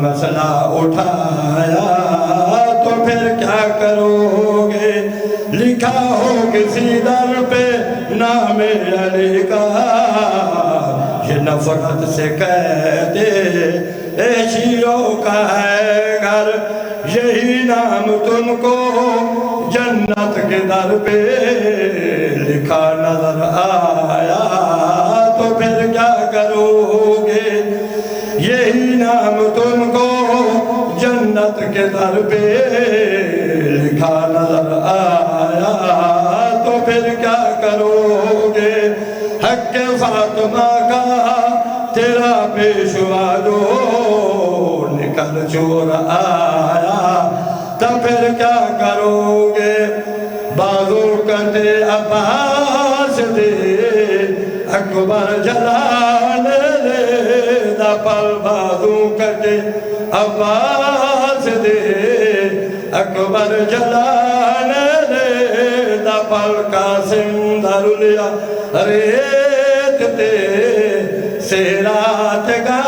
مسئلہ اٹھایا تو پھر کیا کرو گے؟ لکھا ہو کسی در پہ نام علی کا، یہ نفرت سے کہتے اے شیعوں کا ہے گھر، یہی نام تم کو جنت کے در پہ لکھا نظر آیا تو پھر کیا کرو گے؟ یہی نام تم کو جنت کے در پہ لکھا نظر آیا تو پھر کیا کرو گے؟ حق فاطمہ کا تیرا پیشوا جو نکل چور آیا تو پھر کیا کرو گے؟ بازو کٹے عباس دے اکبر جلال دے دپل، بازو کٹے عباس دے اکبر جلال دے دپل، قاسم درلیا ریت تے سیرات گا